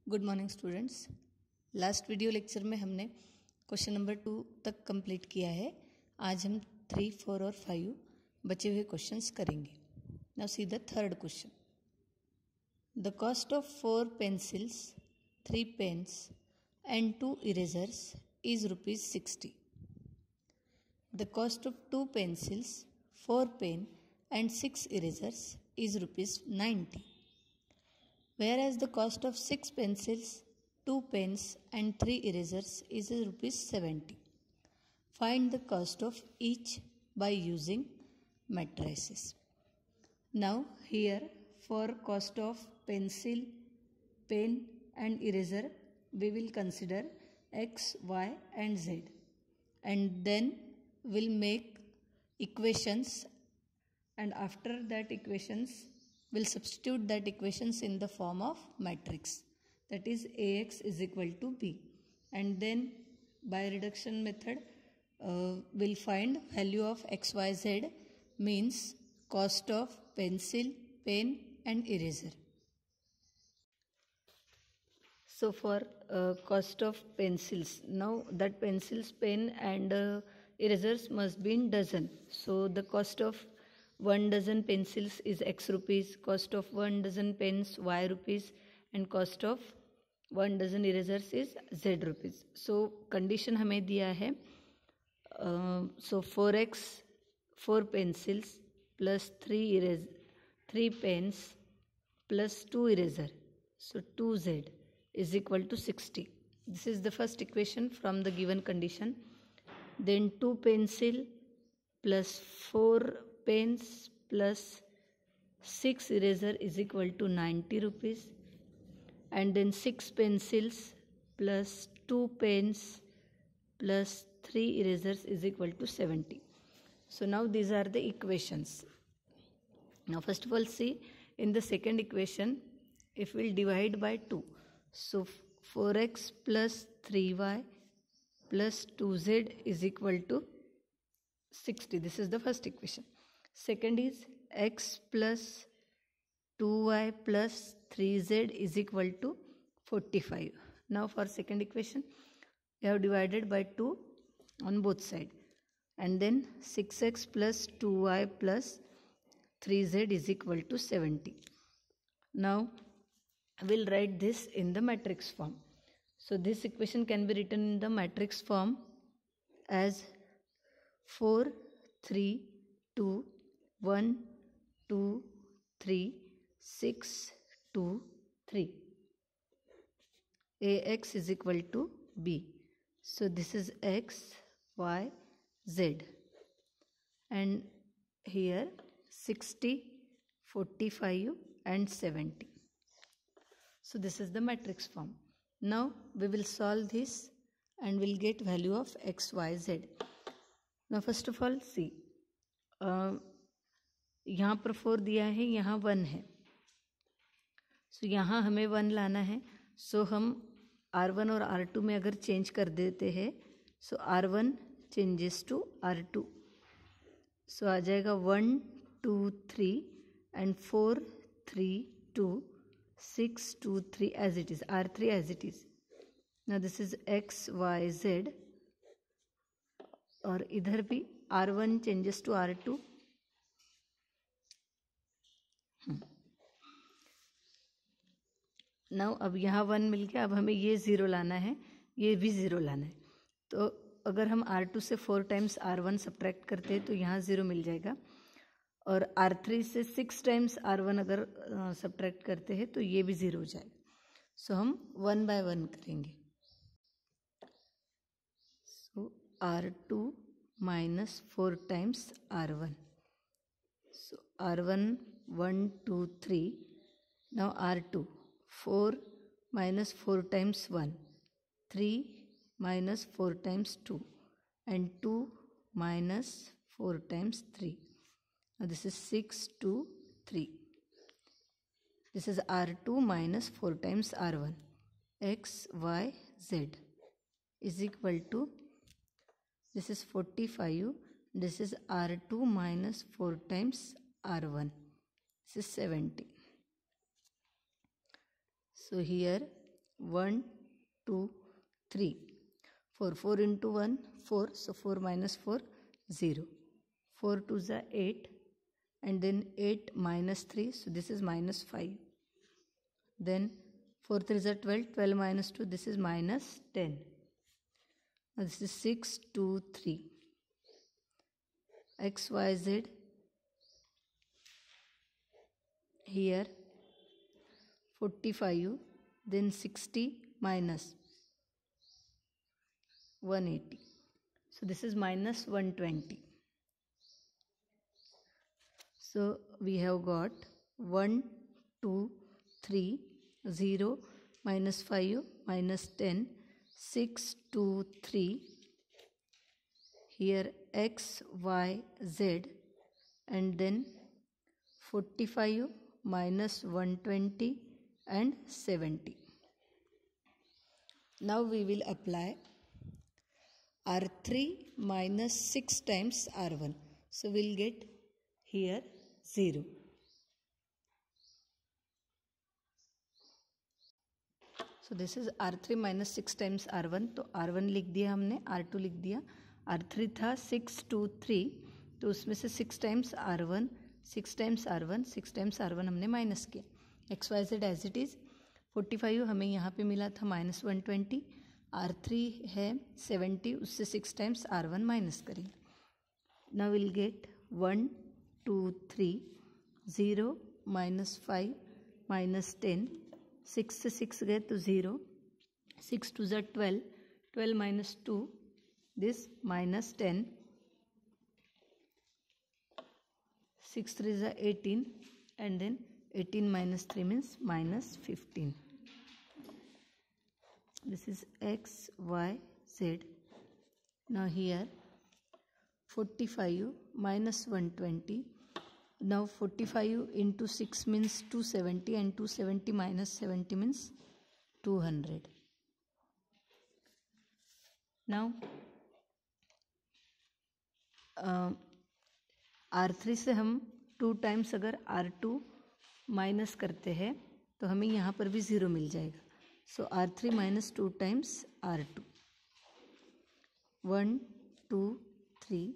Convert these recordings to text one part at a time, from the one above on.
Good morning students. Last video lecture में हमने question number 2 तक कंप्लीट किया है। आज हम 3, 4 और 5 बचे हुए क्वेश्चंस करेंगे। Now see the third question. The cost of 4 pencils, 3 pens and 2 erasers is ₹60. The cost of 2 pencils, 4 pen and 6 erasers is ₹90. Whereas the cost of 6 pencils, 2 pens and 3 erasers is ₹70. Find the cost of each by using matrices. Now here for cost of pencil, pen and eraser we will consider X, Y and Z, and then we'll make equations, and after that equations we'll substitute that equations in the form of matrix, that is Ax is equal to B, and then by reduction method we'll find value of X, Y, Z means cost of pencil, pen and eraser. So for cost of pencils, now that pencils, pen and erasers must be in dozen. So the cost of 1 dozen pencils is X rupees, cost of 1 dozen pens Y rupees, and cost of 1 dozen erasers is Z rupees. So condition हमें दिया है, so 4x 4 pencils plus 3 pens plus 2 eraser, so 2Z is equal to 60. This is the first equation from the given condition. Then 2 pencil plus 4 pens plus 6 eraser is equal to 90 rupees, and then 6 pencils plus 2 pens plus 3 erasers is equal to 70. So now these are the equations. Now first of all see, in the second equation if we'll divide by 2, so 4x plus 3y plus 2z is equal to 60. This is the first equation. Second is x plus 2y plus 3z is equal to 45. Now for second equation we have divided by 2 on both sides, and then 6x plus 2y plus 3z is equal to 70. Now we'll write this in the matrix form. So this equation can be written in the matrix form as 4, 3, 2, 1, 2, 3, 6, 2, 3. Ax is equal to B. So this is X, Y, Z, and here 60, 45 and 70. So this is the matrix form. Now we will solve this and we'll get value of X, Y, Z. Now first of all see, यहाँ पर 4 दिया है, यहाँ 1 है, so यहाँ हमें 1 लाना है. So हम R1 और R2 में अगर चेंज कर देते हैं, so R1 changes to R2, so आ जाएगा 1, 2, 3 and 4, 3, 2, 6, 2, 3 as it is, R3 as it is. Now this is X, Y, Z, और इधर भी R1 changes to R2. Now अब यहाँ 1 मिल गया, अब हमें ये 0 लाना है, ये भी 0 लाना है. तो अगर हम R2 से 4 टाइम्स R1 सब्ट्रैक्ट करते हैं तो यहाँ 0 मिल जाएगा, और R3 से 6 टाइम्स R1 अगर सब्ट्रैक्ट करते हैं तो ये भी 0 हो जाएगा. सो हम 1 by 1 करेंगे. सो R2 minus 4 times R1. So R1 1, 2, 3. Now R2 4 minus 4 times 1, 3 minus 4 times 2, and 2 minus 4 times 3. Now this is 6, 2, 3. This is R2 minus 4 times R1. X, Y, Z is equal to, this is 45, this is R2 minus 4 times R1, this is 70. So here 1, 2, 3. 4 into 1, 4. So 4 minus 4, 0. 4 to the 8. And then 8 minus 3. So this is minus 5. Then 4 3 is 12. 12 minus 2. This is minus 10. Now this is 6, 2, 3. X, Y, Z. Here 45. Then 60 minus 180. So this is minus 120. So we have got 1, 2, 3, 0, minus 5, minus 10, 6, 2, 3. Here X, Y, Z, and then 45 minus 120 and 70. Now we will apply R3 minus 6 times R1. So we'll get here 0. So this is R3 minus 6 times R1. तो R1 लिख दिया हमने, R2 लिख दिया. R3 था 6, 2, 3. तो उसमें से 6 times R1, 6 times R1, 6 times R1 हमने माइनस किया. X Y Z as it is. 45 हमें यहाँ पे मिला था माइनस 120. R3 है 70, उससे 6 टाइम्स R1 माइनस करेंगे. Now will get 1, 2, 3, 0, minus 5, minus 10. 6 से 6 गए तो 0. 6 to the 12. 12 minus 2. This minus 10. 6 3 is 18. And then 18 minus 3 means minus 15. This is X, Y, Z. Now here 45 minus 120. Now 45 into 6 means 270 and 270 minus 70 means 200. Now R3 से हम 2 times अगर R2 minus करते हैं तो हमें यहाँ पर भी 0 मिल जाएगा. सो R3 minus 2 times R2. 1, 2, 3.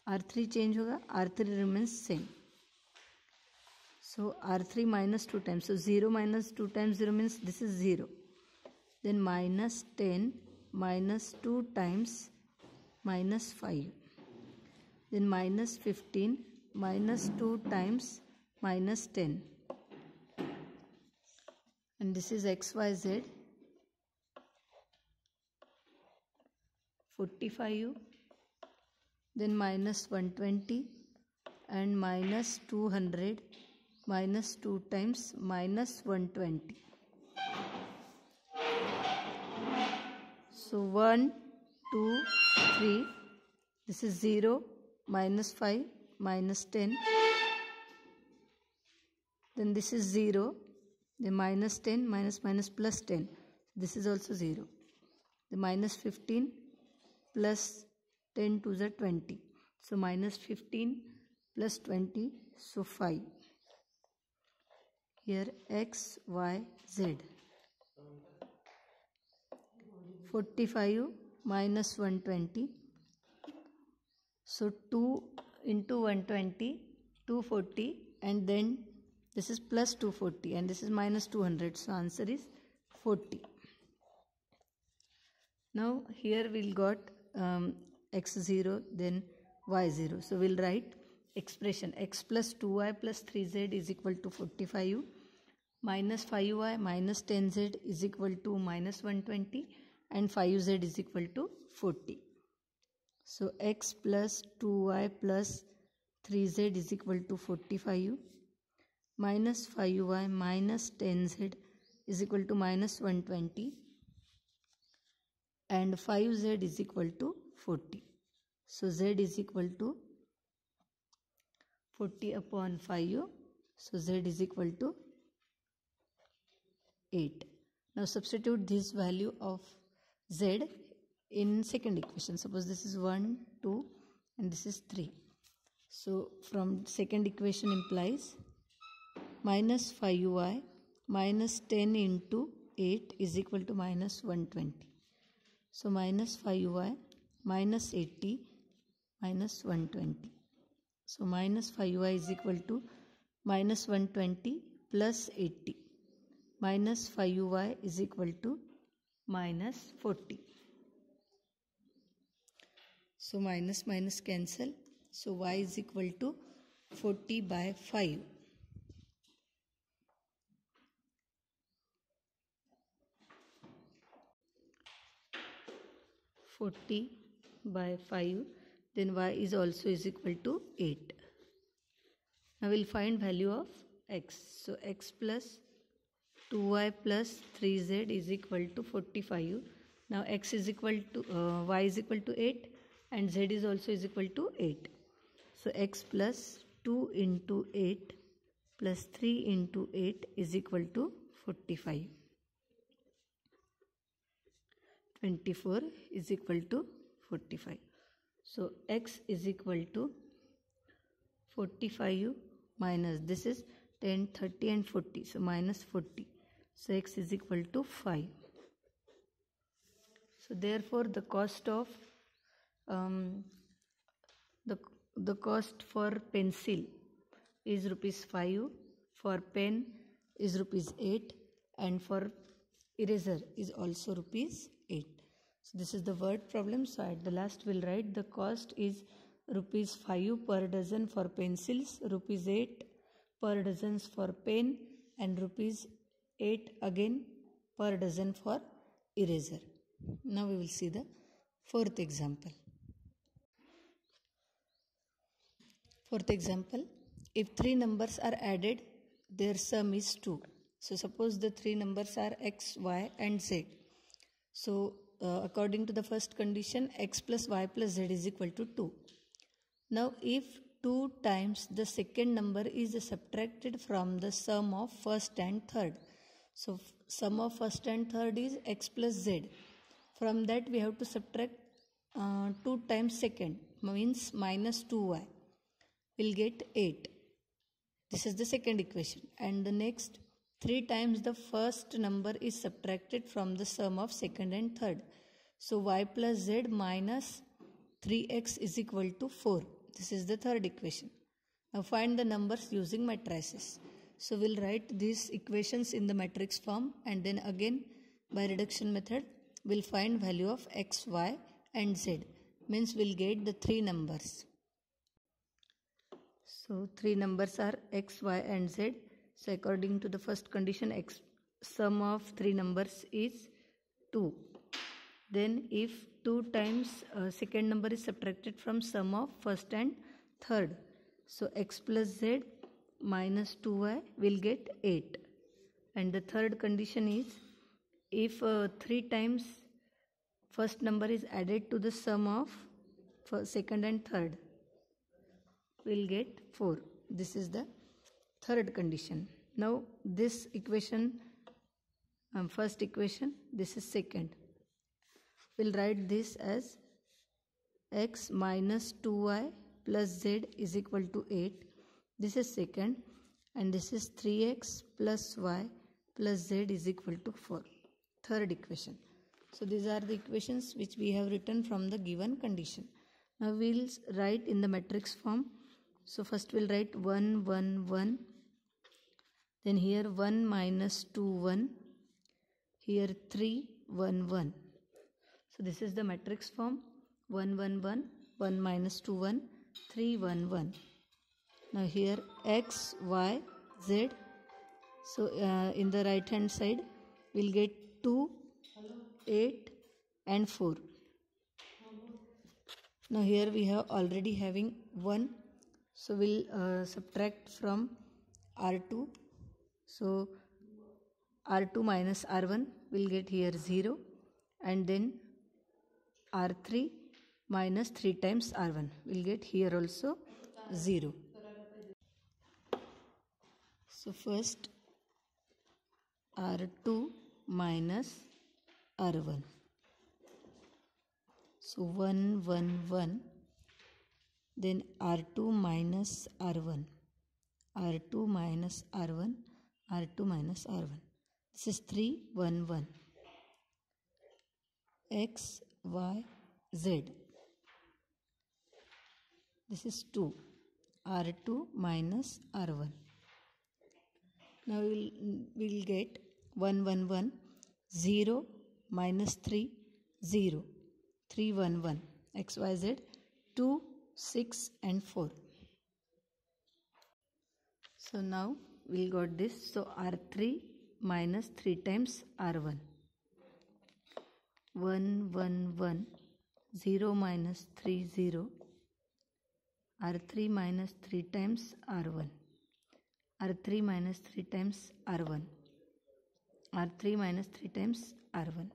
R3 change होगा, R3 remains same. So R3 minus 2 times. So 0 minus 2 times 0 means this is 0. Then minus 10 minus 2 times minus 5. Then minus 15 minus 2 times minus 10. And this is XYZ. 45. Then minus 120 and minus 200 minus 2 times minus 120. So 1, 2, 3. This is 0, minus 5, minus 10. Then this is 0. The minus 10, minus plus 10. This is also 0. The minus 15 plus 10 to the 20. So minus 15 plus 20. So 5. Here X, Y, Z. 45 minus 120. So 2 into 120, 240, and then this is plus 240 and this is minus 200. So answer is 40. Now here we'll got x0 then y0. So we'll write expression x plus 2y plus 3z is equal to 45, minus 5y minus 10z is equal to minus 120, and 5z is equal to 40. So x plus 2y plus 3z is equal to 45, minus 5y minus 10z is equal to minus 120, and 5z is equal to 40. So z is equal to 40 upon 5. So z is equal to 8. Now substitute this value of z in second equation. Suppose this is 1, 2 and this is 3. So from second equation implies minus 5y minus 10 into 8 is equal to minus 120. So minus 5y minus 80 minus 120. So minus 5y is equal to minus 120 plus 80. Minus 5y is equal to minus 40. So minus minus cancel. So y is equal to 40 by 5. 40 by 5, then y is also is equal to 8. Now we'll find value of x. So x plus 2y plus 3z is equal to 45. Now x is equal to y is equal to 8 and z is also is equal to 8. So x plus 2 into 8 plus 3 into 8 is equal to 45. 24 is equal to 45. So x is equal to 45 minus this is 10, 30 and 40. So minus 40. So x is equal to 5. So therefore the cost of the cost for pencil is rupees 5, for pen is rupees 8 and for eraser is also rupees 8. So this is the word problem. So at the last we'll write the cost is rupees 5 per dozen for pencils, rupees 8 per dozen for pen and rupees 8 again per dozen for eraser. Now we will see the fourth example. Fourth example, if three numbers are added, their sum is 2. So suppose the three numbers are x, y and z. So according to the first condition, x plus y plus z is equal to 2. Now if 2 times the second number is subtracted from the sum of first and third. So sum of first and third is x plus z. From that we have to subtract 2 times second, means minus 2y. We'll get 8. This is the second equation. And the next 3 times the first number is subtracted from the sum of second and third. So y plus z minus 3x is equal to 4. This is the third equation. Now find the numbers using matrices. So we'll write these equations in the matrix form and then again by reduction method we'll find value of x, y and z. Means we'll get the three numbers. So three numbers are x, y and z. So according to the first condition, x sum of three numbers is 2. Then if 2 times second number is subtracted from sum of first and third. So x plus z minus 2y will get 8. And the third condition is if 3 times first number is added to the sum of second and third, we'll get 4. This is the third condition. Now this equation, first equation, this is second. We'll write this as x minus 2y plus z is equal to 8. This is second and this is 3x plus y plus z is equal to 4. Third equation. So these are the equations which we have written from the given condition. Now we'll write in the matrix form. So first we'll write 1, 1, 1. Then here 1 minus 2, 1. Here 3, 1, 1. So this is the matrix form. 1, 1, 1. 1 minus 2, 1. 3, 1, 1. Now here x, y, z. So in the right hand side we'll get 2, 8 and 4. Now here we have already having 1. So we'll subtract from R2. So R2 minus R1 will get here 0 and then R3 minus 3 times R1 will get here also 0. So first R2 minus R1. So 1, 1, 1. Then R2 minus R1. R2 minus R1. R2 minus R1. This is 3, 1, 1. X, Y, Z. This is 2. R2 minus R1. Now we'll get 1, 1, 1. 0 minus 3, 0. 3, 1, 1. X, Y, Z. 2, 6 and 4. So now we'll got this. So R3 minus 3 times R1. 1, 1, 1. 0 minus 3, 0. R3 minus 3 times R1. R3 minus 3 times R1. R3 minus 3 times R1.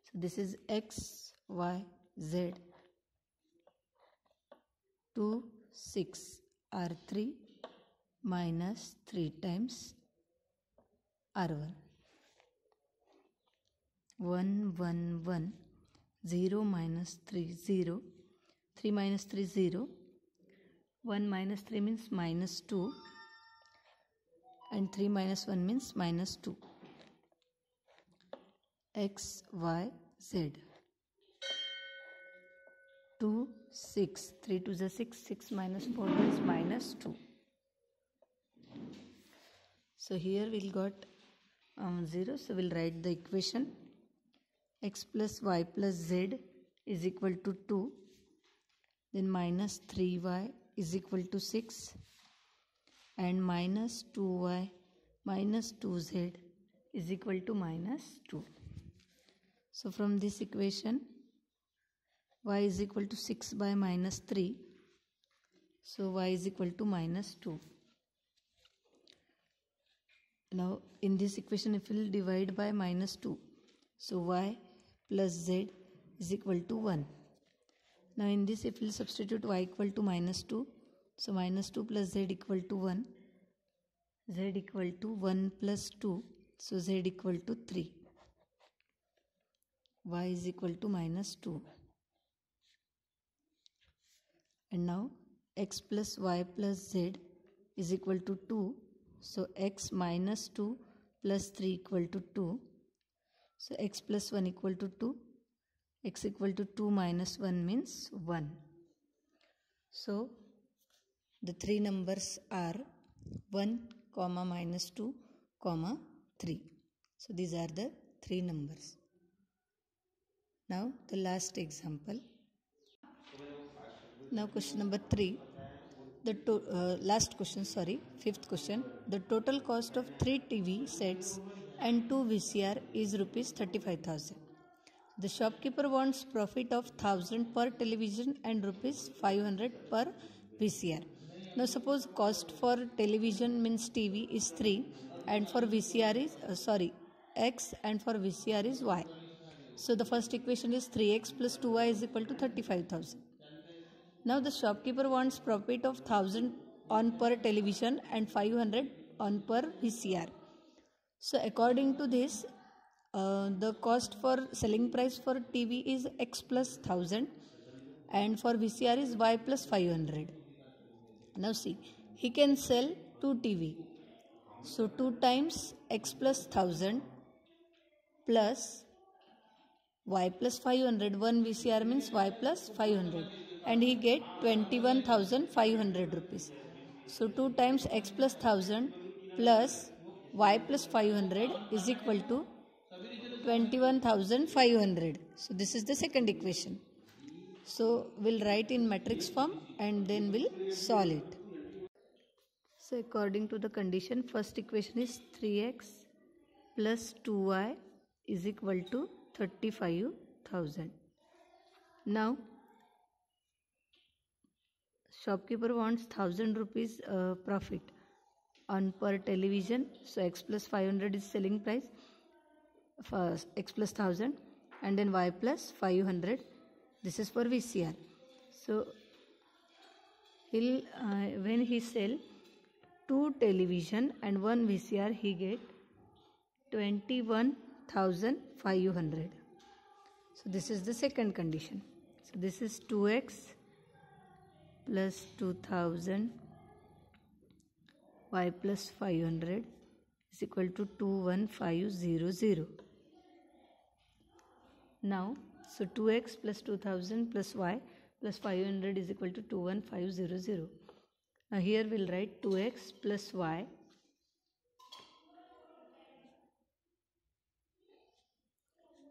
So this is X, Y, Z. 2, 6. R3 minus 3 times R1. 1, 1, 1. 0 minus 3, 0. 3 minus 3, 0. 1 minus 3 means minus 2. And 3 minus 1 means minus 2. X, Y, Z. 2, 6. 3 to the 6. 6 minus 4 is minus 2. So here we'll got 0. So we'll write the equation. X plus Y plus Z is equal to 2. Then minus 3Y is equal to 6. And minus 2Y minus 2Z is equal to minus 2. So from this equation, y is equal to 6 by minus 3. So y is equal to minus 2. Now in this equation, if we will divide by minus 2, so y plus z is equal to 1. Now in this, if we will substitute y equal to minus 2, so minus 2 plus z equal to 1, z equal to 1 plus 2, so z equal to 3. Y is equal to minus 2. And now x plus y plus z is equal to 2. So x minus 2 plus 3 equal to 2. So x plus 1 equal to 2. X equal to 2 minus 1 means 1. So the three numbers are 1, minus 2, 3. So these are the three numbers. Now the last example. Now question number 3. Fifth question. The total cost of 3 TV sets and 2 VCR is rupees 35,000. The shopkeeper wants profit of 1,000 per television and rupees 500 per VCR. Now suppose cost for television means TV is 3 and for VCR is X and for VCR is Y. So the first equation is 3x plus 2y is equal to 35,000. Now the shopkeeper wants profit of 1,000 on per television and 500 on per VCR. So according to this, the cost for selling price for TV is X plus 1,000 and for VCR is Y plus 500. Now see, he can sell 2 TV. So 2 times X plus 1,000 plus Y plus 500. 1 VCR means Y plus 500. And he get 21,500 rupees. So 2 times X plus 1,000 plus Y plus 500 is equal to 21,500. So this is the second equation. So we'll write in matrix form and then we'll solve it. So according to the condition, first equation is 3x plus 2y is equal to 35,000. Now shopkeeper wants 1,000 rupees profit on per television. So x plus 500 is selling price. First x plus 1,000 and then y plus 500. This is for VCR. So he'll when he sell 2 television and 1 VCR, he get 21,500. So this is the second condition. So this is 2x plus 2,000 y plus 500 is equal to 21500. Now, so 2x plus 2000 plus y plus 500 is equal to 21500. Now here we'll write 2x plus y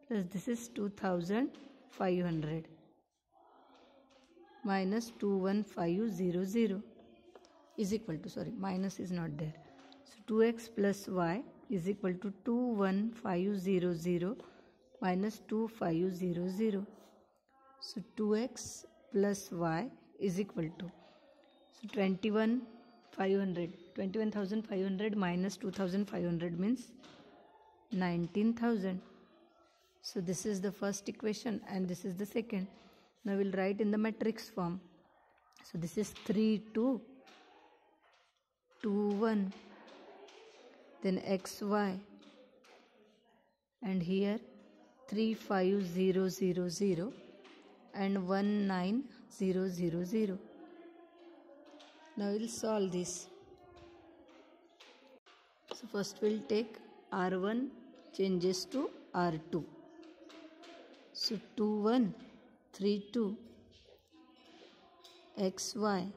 plus this is 2500 minus 21500 is equal to, sorry, minus is not there. So 2x plus y is equal to 21500 minus 2500. So 2x plus y is equal to, so 21,500 minus 2,500 means 19,000. So this is the first equation and this is the second. Now we'll write in the matrix form. So this is 3, 2, 2, 1, then xy, and here 35000 and 19000. Now we'll solve this. So first we'll take R1 changes to R2. So 2132 xy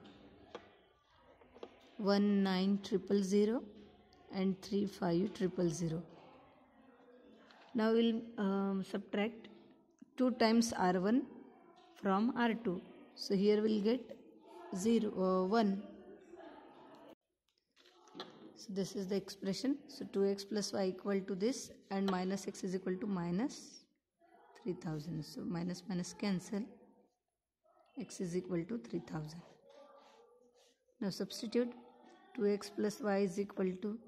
19000 and 35000. Now we'll subtract 2 times R1 from R2. So here we'll get 1. So this is the expression. So 2x plus y equal to this and minus x is equal to minus 3000. So minus minus cancel. X is equal to 3000. Now substitute 2x plus y is equal to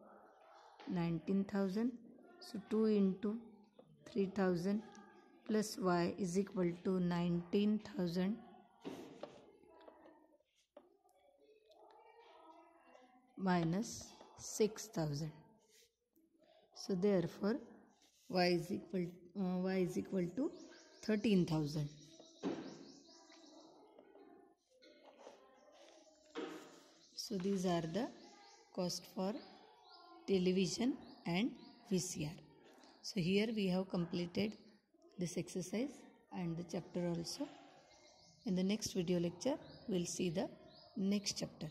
19,000. So 2 into 3000 plus y is equal to 19,000 minus 6,000. So therefore y is equal to 13,000. So these are the cost for television and VCR. So here we have completed this exercise and the chapter also. In the next video lecture, we'll see the next chapter.